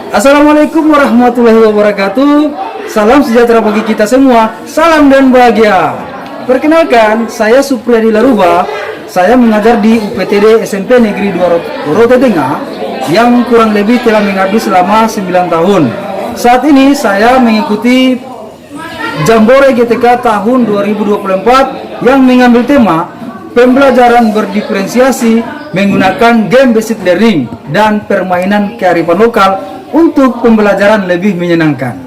Assalamualaikum warahmatullahi wabarakatuh. Salam sejahtera bagi kita semua. Salam dan bahagia. Perkenalkan, saya Supriyadi Laruba. Saya mengajar di UPTD SMP Negeri 2 Rote Tengah yang kurang lebih telah mengabdi selama 9 tahun. Saat ini saya mengikuti Jambore GTK tahun 2024 yang mengambil tema pembelajaran berdiferensiasi menggunakan game based learning dan permainan kearifan lokal untuk pembelajaran lebih menyenangkan.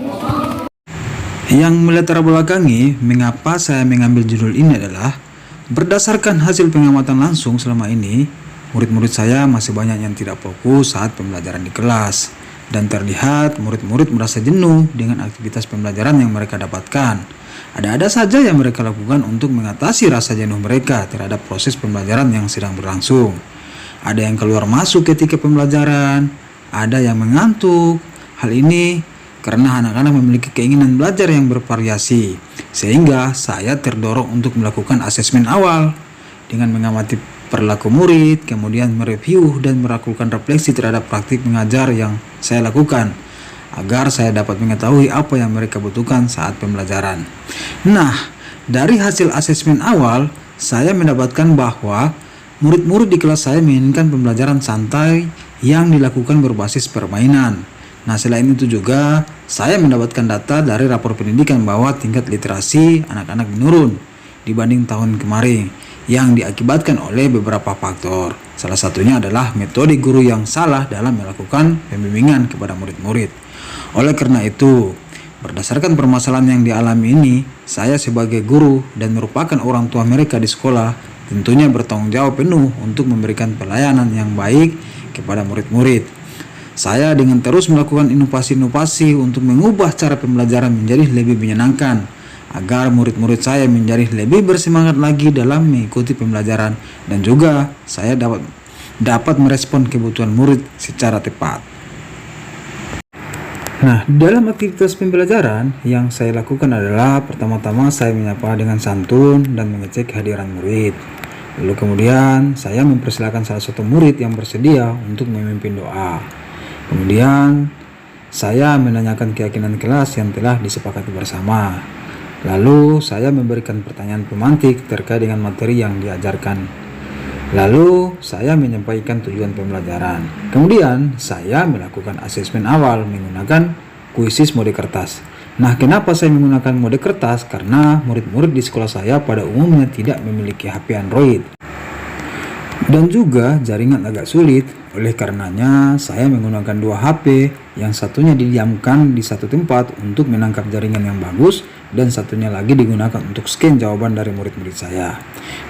Yang melatar belakangi mengapa saya mengambil judul ini adalah berdasarkan hasil pengamatan langsung selama ini, murid-murid saya masih banyak yang tidak fokus saat pembelajaran di kelas, dan terlihat murid-murid merasa jenuh dengan aktivitas pembelajaran yang mereka dapatkan. Ada-ada saja yang mereka lakukan untuk mengatasi rasa jenuh mereka terhadap proses pembelajaran yang sedang berlangsung. Ada yang keluar masuk ketika pembelajaran, ada yang mengantuk. Hal ini karena anak-anak memiliki keinginan belajar yang bervariasi, sehingga saya terdorong untuk melakukan asesmen awal dengan mengamati perilaku murid, kemudian mereview dan melakukan refleksi terhadap praktik mengajar yang saya lakukan, agar saya dapat mengetahui apa yang mereka butuhkan saat pembelajaran. Nah, dari hasil asesmen awal, saya mendapatkan bahwa murid-murid di kelas saya menginginkan pembelajaran santai yang dilakukan berbasis permainan. Nah, selain itu juga saya mendapatkan data dari rapor pendidikan bahwa tingkat literasi anak-anak menurun dibanding tahun kemarin yang diakibatkan oleh beberapa faktor. Salah satunya adalah metode guru yang salah dalam melakukan pembimbingan kepada murid-murid. Oleh karena itu, berdasarkan permasalahan yang dialami ini, saya sebagai guru dan merupakan orang tua mereka di sekolah tentunya bertanggung jawab penuh untuk memberikan pelayanan yang baik kepada murid-murid. Saya dengan terus melakukan inovasi-inovasi untuk mengubah cara pembelajaran menjadi lebih menyenangkan, agar murid-murid saya menjadi lebih bersemangat lagi dalam mengikuti pembelajaran, dan juga saya dapat merespon kebutuhan murid secara tepat. Nah, dalam aktivitas pembelajaran yang saya lakukan adalah pertama-tama saya menyapa dengan santun dan mengecek kehadiran murid. Lalu kemudian saya mempersilakan salah satu murid yang bersedia untuk memimpin doa. Kemudian saya menanyakan keyakinan kelas yang telah disepakati bersama. Lalu saya memberikan pertanyaan pemantik terkait dengan materi yang diajarkan. Lalu saya menyampaikan tujuan pembelajaran. Kemudian saya melakukan asesmen awal menggunakan kuisis mode kertas. Nah, kenapa saya menggunakan mode kertas? Karena murid-murid di sekolah saya pada umumnya tidak memiliki HP Android dan juga jaringan agak sulit. Oleh karenanya saya menggunakan 2 HP, yang satunya didiamkan di satu tempat untuk menangkap jaringan yang bagus, dan satunya lagi digunakan untuk scan jawaban dari murid-murid saya.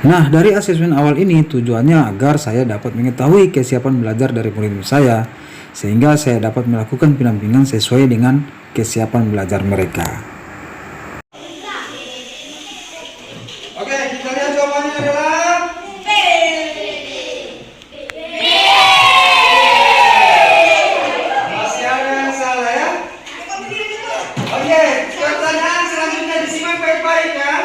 Nah, dari asesmen awal ini tujuannya agar saya dapat mengetahui kesiapan belajar dari murid-murid saya, sehingga saya dapat melakukan pendampingan sesuai dengan kesiapan belajar mereka. Oke, kita lihat jawabannya adalah masih ada yang salah ya. Oke, pertanyaan selanjutnya disimak baik-baik ya.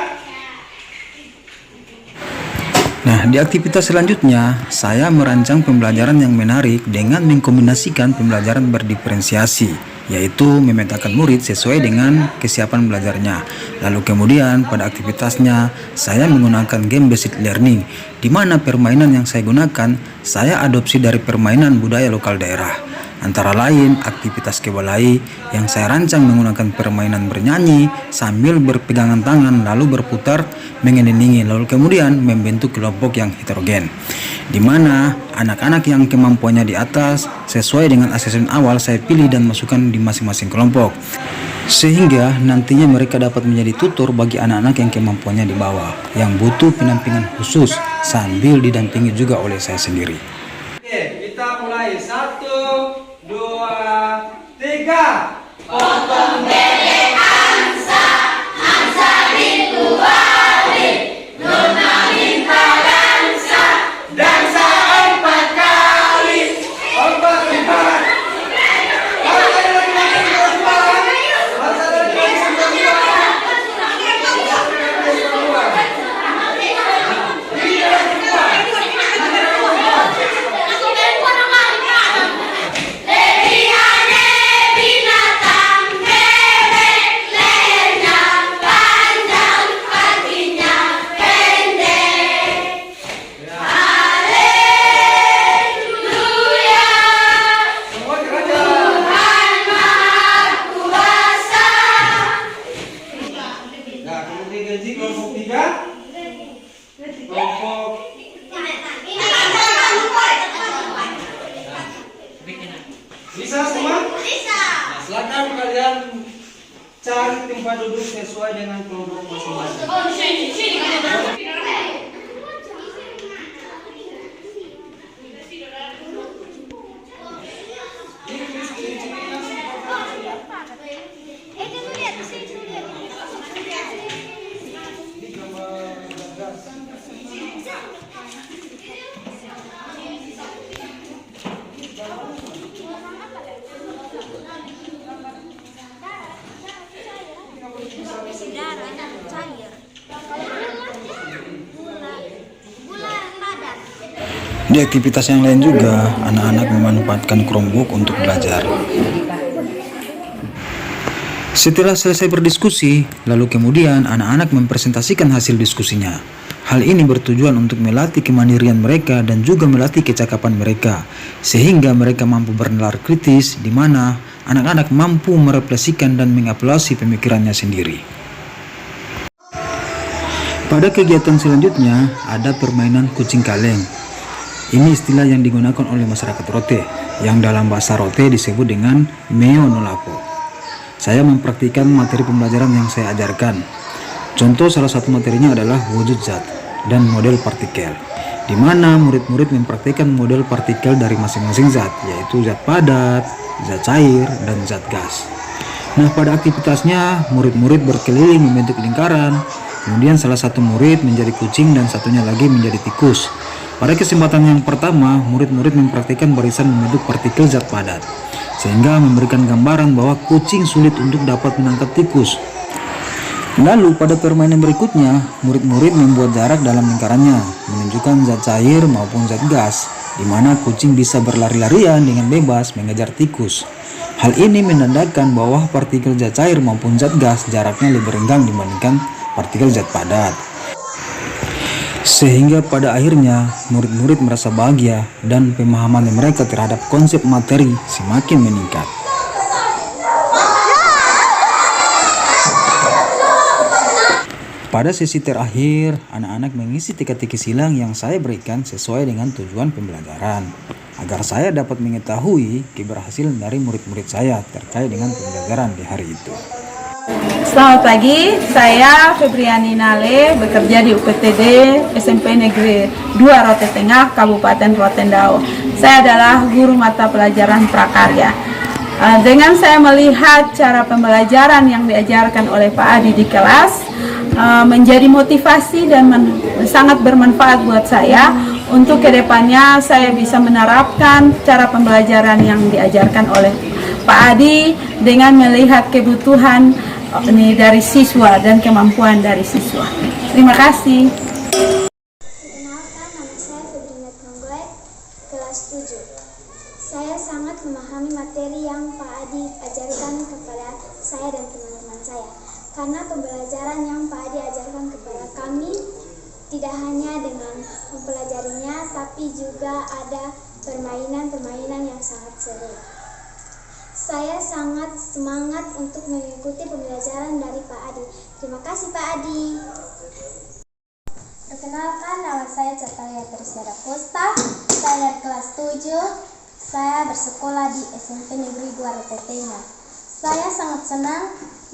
Nah, di aktivitas selanjutnya, saya merancang pembelajaran yang menarik dengan mengkombinasikan pembelajaran berdiferensiasi, yaitu memetakan murid sesuai dengan kesiapan belajarnya. Lalu kemudian pada aktivitasnya, saya menggunakan game based learning, di mana permainan yang saya gunakan, saya adopsi dari permainan budaya lokal daerah. Antara lain aktivitas kebalai yang saya rancang menggunakan permainan bernyanyi sambil berpegangan tangan lalu berputar mengiringi, lalu kemudian membentuk kelompok yang heterogen, di mana anak-anak yang kemampuannya di atas sesuai dengan asesmen awal saya pilih dan masukkan di masing-masing kelompok, sehingga nantinya mereka dapat menjadi tutor bagi anak-anak yang kemampuannya di bawah yang butuh pendampingan khusus sambil didampingi juga oleh saya sendiri. Oke, kita mulai 1, 2, 3. Potong bebek angsa, angsa rindu balik, nona minta dansa, dansa 4 kali, 4 empat. Leviane semua? Bisa. Nah, silakan kalian cari tempat duduk sesuai dengan kelompok masing-masing. Oh, sini. Di aktivitas yang lain juga, anak-anak memanfaatkan Chromebook untuk belajar. Setelah selesai berdiskusi, lalu kemudian anak-anak mempresentasikan hasil diskusinya. Hal ini bertujuan untuk melatih kemandirian mereka dan juga melatih kecakapan mereka, sehingga mereka mampu bernalar kritis, di mana anak-anak mampu merefleksikan dan mengevaluasi pemikirannya sendiri. Pada kegiatan selanjutnya, ada permainan kucing kaleng. Ini istilah yang digunakan oleh masyarakat Rote, yang dalam bahasa Rote disebut dengan Meo Nolapo. Saya mempraktikkan materi pembelajaran yang saya ajarkan. Contoh salah satu materinya adalah wujud zat dan model partikel, di mana murid-murid mempraktikkan model partikel dari masing-masing zat, yaitu zat padat, zat cair, dan zat gas. Nah, pada aktivitasnya, murid-murid berkeliling membentuk lingkaran, kemudian salah satu murid menjadi kucing dan satunya lagi menjadi tikus. Pada kesempatan yang pertama, murid-murid mempraktikkan barisan membentuk partikel zat padat, sehingga memberikan gambaran bahwa kucing sulit untuk dapat menangkap tikus. Lalu pada permainan berikutnya, murid-murid membuat jarak dalam lingkarannya, menunjukkan zat cair maupun zat gas, di mana kucing bisa berlari-larian dengan bebas mengejar tikus. Hal ini menandakan bahwa partikel zat cair maupun zat gas jaraknya lebih renggang dibandingkan partikel zat padat. Sehingga pada akhirnya murid-murid merasa bahagia dan pemahaman mereka terhadap konsep materi semakin meningkat. Pada sesi terakhir, anak-anak mengisi teka-teki silang yang saya berikan sesuai dengan tujuan pembelajaran, agar saya dapat mengetahui keberhasilan dari murid-murid saya terkait dengan pembelajaran di hari itu. Selamat pagi, saya Febriani Nale, bekerja di UPTD SMP Negeri 2 Rote Tengah, Kabupaten Rotendao. Saya adalah guru mata pelajaran prakarya. Dengan saya melihat cara pembelajaran yang diajarkan oleh Pak Adi di kelas, menjadi motivasi dan sangat bermanfaat buat saya. Untuk kedepannya saya bisa menerapkan cara pembelajaran yang diajarkan oleh Pak Adi dengan melihat kebutuhan dari siswa dan kemampuan dari siswa. Terima kasih. Perkenalkan, nama saya Febrina Tonggoy, kelas 7. Saya sangat memahami materi yang Pak Adi ajarkan kepada saya dan teman-teman saya. Karena pembelajaran yang Pak Adi ajarkan kepada kami tidak hanya dengan mempelajarinya, tapi juga ada permainan-permainan yang sangat seru. Saya sangat semangat untuk mengikuti pembelajaran dari Pak Adi. Terima kasih Pak Adi. Perkenalkan, nama saya Catalia Tersiada Costa. Saya kelas 7. Saya bersekolah di SMP Negeri 2 Rote Tengah. Saya sangat senang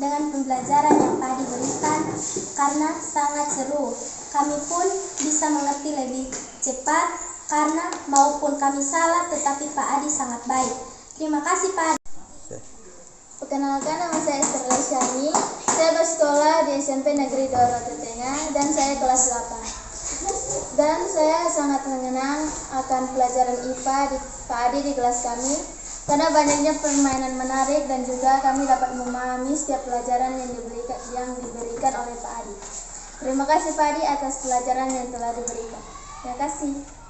dengan pembelajaran yang Pak Adi berikan karena sangat seru. Kami pun bisa mengerti lebih cepat karena maupun kami salah tetapi Pak Adi sangat baik. Terima kasih Pak Adi. Perkenalkan, nama saya Esther Lesyani. Saya bersekolah di SMP Negeri 2 Rote Tengah dan saya kelas 8. Dan saya sangat mengenang akan pelajaran IPA di Pak Adi di kelas kami karena banyaknya permainan menarik dan juga kami dapat memahami setiap pelajaran yang diberikan oleh Pak Adi. Terima kasih Pak Adi atas pelajaran yang telah diberikan. Terima kasih.